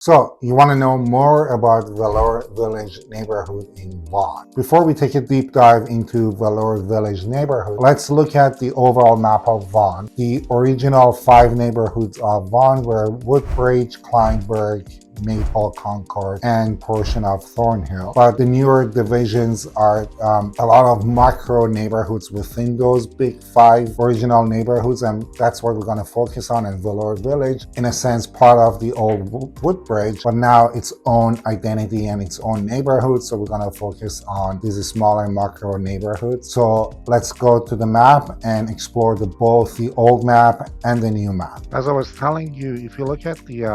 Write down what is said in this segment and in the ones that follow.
So, you want to know more about Vellore Village neighborhood in Vaughan. Before we take a deep dive into Vellore Village neighborhood, let's look at the overall map of Vaughan. The original 5 neighborhoods of Vaughan were Woodbridge, Kleinburg, Maple, Concord, and portion of Thornhill. But the newer divisions are a lot of micro neighborhoods within those big 5 original neighborhoods, and that's what we're going to focus on in Velour Village. In a sense, part of the old Woodbridge, but now its own identity and its own neighborhood. So we're going to focus on these smaller micro neighborhoods. So let's go to the map and explore both the old map and the new map. As I was telling you, if you look at the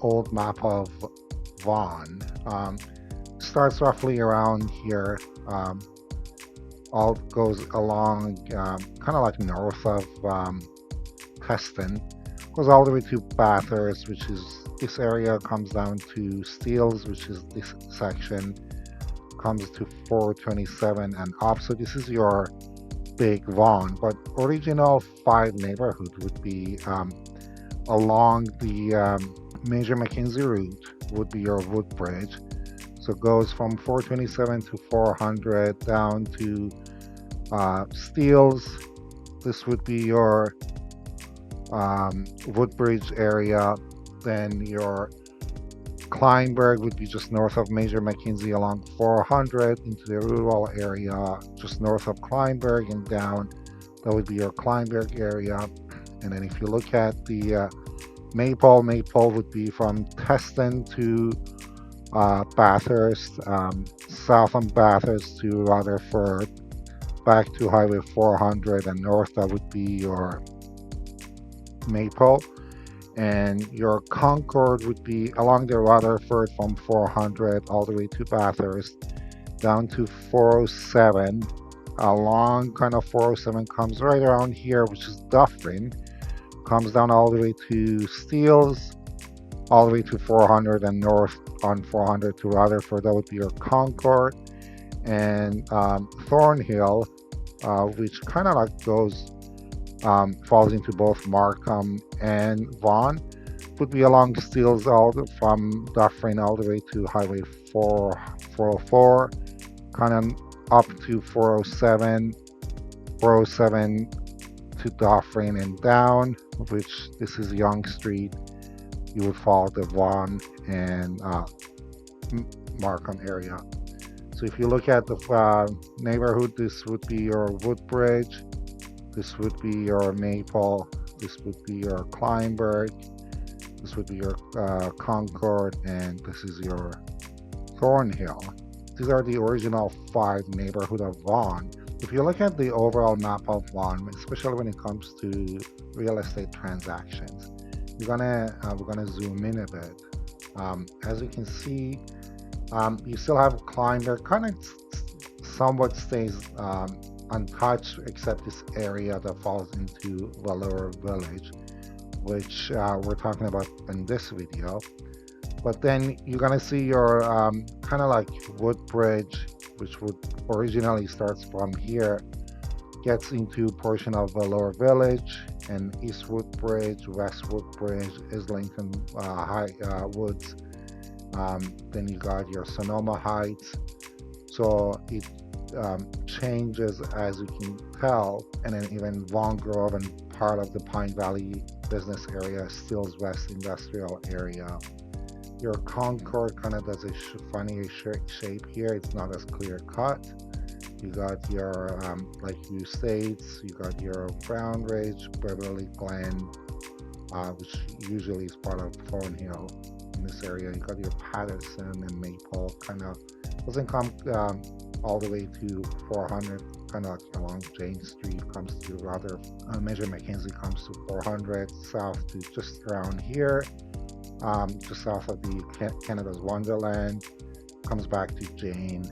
old map of Vaughan, starts roughly around here, all goes along kind of like north of Heston, goes all the way to Bathurst, which is this area, comes down to Steeles, which is this section, comes to 427 and up. So this is your big Vaughan, but original 5 neighborhood would be along the Major Mackenzie route would be your Woodbridge. So it goes from 427 to 400 down to Steeles. This would be your Woodbridge area. Then your Kleinburg would be just north of Major Mackenzie along 400 into the rural area just north of Kleinburg and down. That would be your Kleinburg area. And then if you look at the Maple would be from Teston to Bathurst, south on Bathurst to Rutherford, back to Highway 400 and north. That would be your Maple. And your Concord would be along the Rutherford from 400 all the way to Bathurst down to 407. Along kind of 407 comes right around here, which is Dufferin, comes down all the way to Steeles, all the way to 400 and north on 400 to Rutherford. That would be your Concord. And Thornhill, which kind of like goes falls into both Markham and Vaughan, would be along Steeles from Dufferin all the way to Highway 404, kind of up to 407 to Dufferin and down, which this is Young Street. You would follow the Vaughan and Markham area. So if you look at the neighborhood, this would be your Woodbridge, this would be your Maple, this would be your Kleinburg, this would be your Concord, and this is your Thornhill. These are the original 5 neighborhood of Vaughan. If you look at the overall map of Vaughan, especially when it comes to real estate transactions, we're gonna zoom in a bit. As you can see, you still have Kleinburg, kind of somewhat stays untouched, except this area that falls into Vellore Village, which we're talking about in this video. But then you're gonna see your kind of like Woodbridge, which would originally starts from here, gets into a portion of Velour Village, and East Woodbridge, West Woodbridge, Islington Woods. Then you got your Sonoma Heights. So it changes, as you can tell, and then even Vaughan Grove and part of the Pine Valley business area, Steeles West industrial area. Your Concord kind of does a funny shape here. It's not as clear cut. You got your Lakeview Estates, you got your Brown Ridge, Beverly Glen, which usually is part of Thornhill in this area. You got your Patterson and Maple, kind of doesn't come all the way to 400, kind of like along Jane Street, comes to rather Major Mackenzie comes to 400, south to just around here, just south of the Canada's Wonderland, comes back to Jane,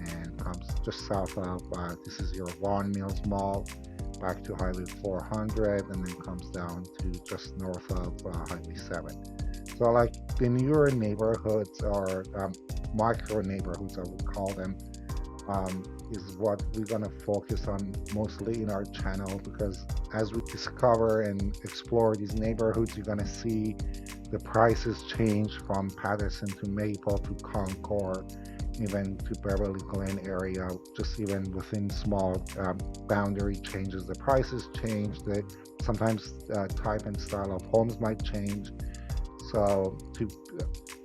and comes just south of this is your Vaughan Mills Mall, back to Highway 400, and then comes down to just north of Highway 7. So like the newer neighborhoods, or micro neighborhoods I would call them, is what we're going to focus on mostly in our channel, because as we discover and explore these neighborhoods, you're going to see The prices change from Patterson to Maple to Concord, even to Beverly Glen area. Just even within small boundary changes, the prices change. Sometimes type and style of homes might change. So to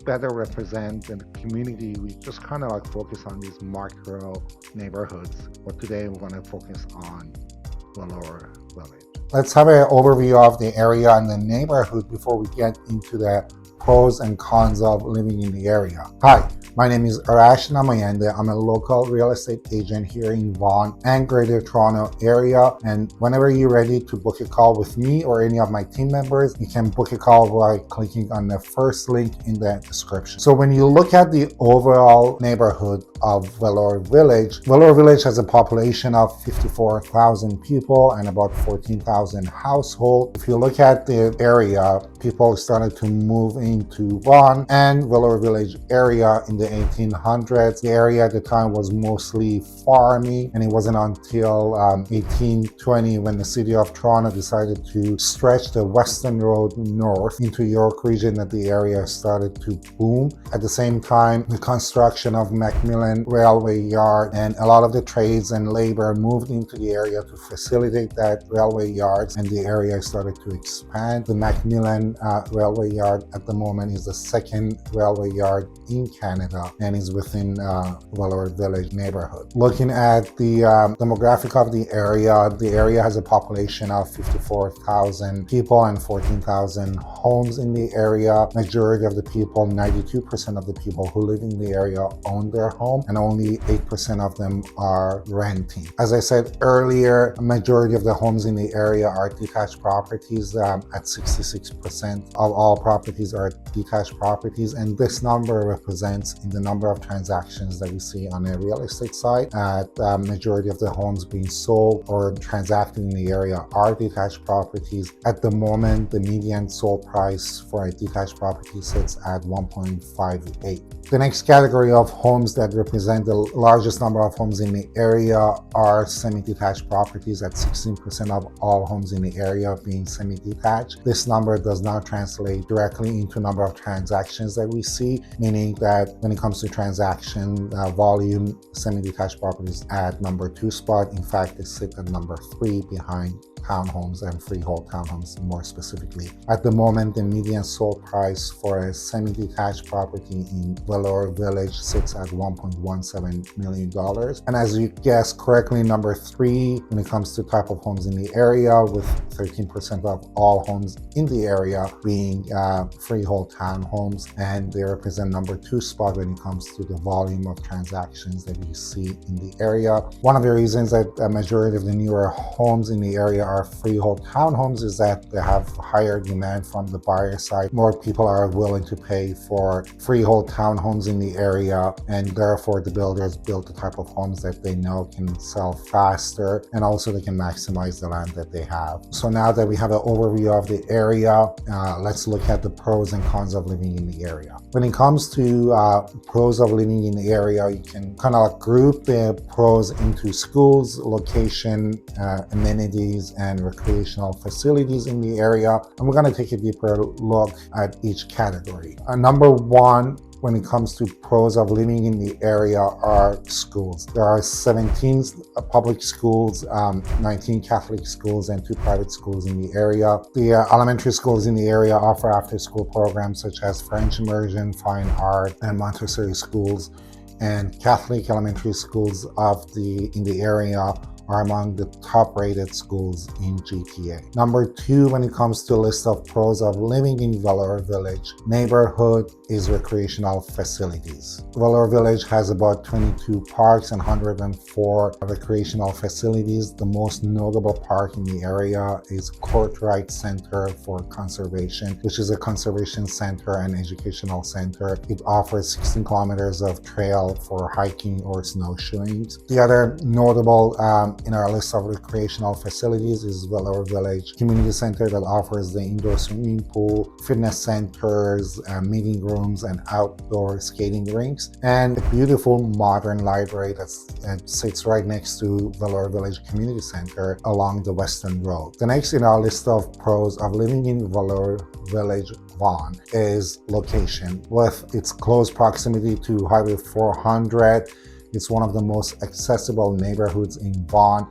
better represent the community, we just kind of like focus on these macro neighborhoods. But today we're going to focus on Vellore Village. Let's have an overview of the area and the neighborhood before we get into the pros and cons of living in the area. Hi, my name is Arash Namayandeh. I'm a local real estate agent here in Vaughan and Greater Toronto area. And whenever you're ready to book a call with me or any of my team members, you can book a call by clicking on the first link in the description. So when you look at the overall neighborhood of Vellore Village, Vellore Village has a population of 54,000 people and about 14,000 households. If you look at the area, people started to move into Vaughan and Vellore Village area in the 1800s. The area at the time was mostly farming, and it wasn't until 1820 when the city of Toronto decided to stretch the Western Road north into York region that the area started to boom. At the same time, the construction of Macmillan Railway Yard and a lot of the trades and labor moved into the area to facilitate that railway yards, and the area started to expand. The Macmillan Railway Yard at the moment is the second railway yard in Canada and is within Vellore Village neighborhood. Looking at the demographic of the area has a population of 54,000 people and 14,000 homes in the area. Majority of the people, 92% of the people who live in the area own their home, and only 8% of them are renting. As I said earlier, a majority of the homes in the area are detached properties. At 66% of all properties are detached properties, and this number represents in the number of transactions that we see on a real estate site. Majority of the homes being sold or transacting in the area are detached properties. At the moment, the median sold price for a detached property sits at 1.58. The next category of homes that represent the largest number of homes in the area are semi-detached properties, at 16% of all homes in the area being semi-detached. This number does not translate directly into number of transactions that we see, meaning that when it comes to transaction volume, semi-detached properties at number 2 spot. In fact, they sit at number 3 behind townhomes and freehold townhomes more specifically. At the moment, the median sold price for a semi-detached property in Velour Village sits at $1.17 million. And as you guessed correctly, number 3 when it comes to type of homes in the area, with 13% of all homes in the area being freehold townhomes, and they represent number 2 spot when it comes to the volume of transactions that you see in the area. One of the reasons that a majority of the newer homes in the area are freehold townhomes is that they have higher demand from the buyer side. More people are willing to pay for freehold townhomes in the area, and therefore the builders build the type of homes that they know can sell faster, and also they can maximize the land that they have. So now that we have an overview of the area, let's look at the pros and cons of living in the area. When it comes to pros of living in the area, you can kind of group the pros into schools, location, amenities, and recreational facilities in the area. And we're going to take a deeper look at each category. Number 1, when it comes to pros of living in the area, are schools. There are 17 public schools, 19 Catholic schools, and 2 private schools in the area. The elementary schools in the area offer after-school programs such as French immersion, fine art, and Montessori schools. And Catholic elementary schools in the area are among the top-rated schools in GTA. Number 2, when it comes to a list of pros of living in Vellore Village neighborhood, is recreational facilities. Vellore Village has about 22 parks and 104 recreational facilities. The most notable park in the area is Courtright Center for Conservation, which is a conservation center and educational center. It offers 16 kilometers of trail for hiking or snowshoeing. The other notable in our list of recreational facilities is Vellore Village Community Center, that offers the indoor swimming pool, fitness centers, meeting rooms, and outdoor skating rinks, and a beautiful modern library that sits right next to Vellore Village Community Center along the Western Road. The next in our list of pros of living in Vellore Village Vaughan is location. With its close proximity to Highway 400, it's one of the most accessible neighborhoods in Vaughan,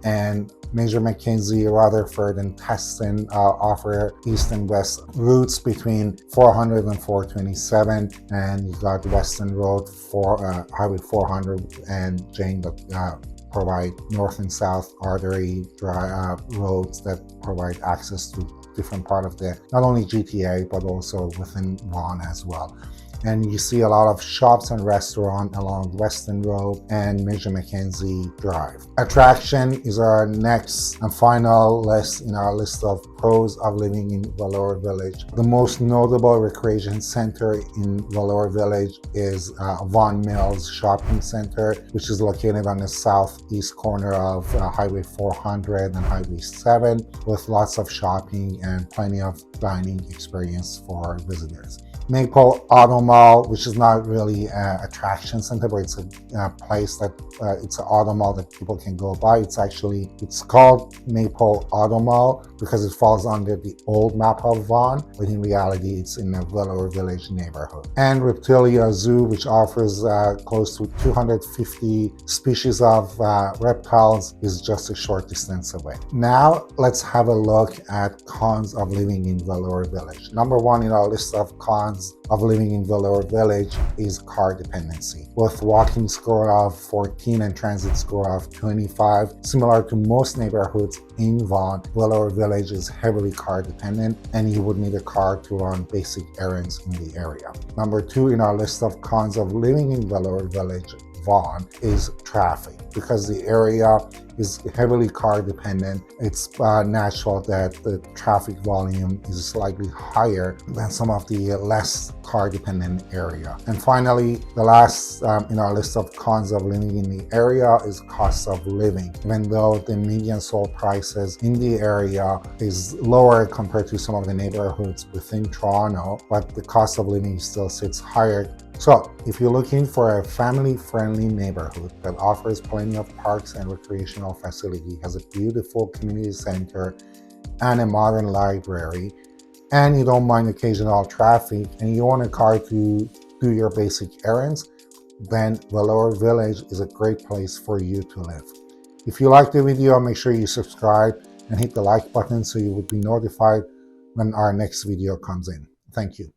and Major Mackenzie, Rutherford, and Teston offer east and west routes between 400 and 427, and you got Western Road for Highway 400 and Jane that provide north and south artery roads that provide access to different part of the not only GTA but also within Vaughan as well. And you see a lot of shops and restaurants along Western Road and Major Mackenzie Drive. Attraction is our next and final list in our list of pros of living in Vellore Village. The most notable recreation center in Vellore Village is Vaughan Mills Shopping Center, which is located on the southeast corner of Highway 400 and Highway 7, with lots of shopping and plenty of dining experience for visitors. Maple Auto Mall, which is not really an attraction center, but it's a place that it's an auto mall that people can go by. It's called Maple Auto Mall because it falls under the old map of Vaughan, but in reality, it's in the Vellore Village neighborhood. And Reptilia Zoo, which offers close to 250 species of reptiles, is just a short distance away. Now, let's have a look at cons of living in Vellore Village. Number one in our list of cons of living in Vellore Village is car dependency. With walking score of 14 and transit score of 25, similar to most neighborhoods in Vaughan, Vellore Village is heavily car dependent, and you would need a car to run basic errands in the area. Number two in our list of cons of living in Vellore Village, Vaughan, is traffic. Because the area is heavily car dependent, it's natural that the traffic volume is slightly higher than some of the less car dependent area. And finally, the last in our list of cons of living in the area is cost of living. Even though the median sold prices in the area is lower compared to some of the neighborhoods within Toronto, but the cost of living still sits higher. So if you're looking for a family-friendly neighborhood that offers plenty of parks and recreational facility, has a beautiful community center and a modern library, and you don't mind occasional traffic, and you want a car to do your basic errands, then Vellore Village is a great place for you to live. If you like the video, make sure you subscribe and hit the like button so you would be notified when our next video comes in. Thank you.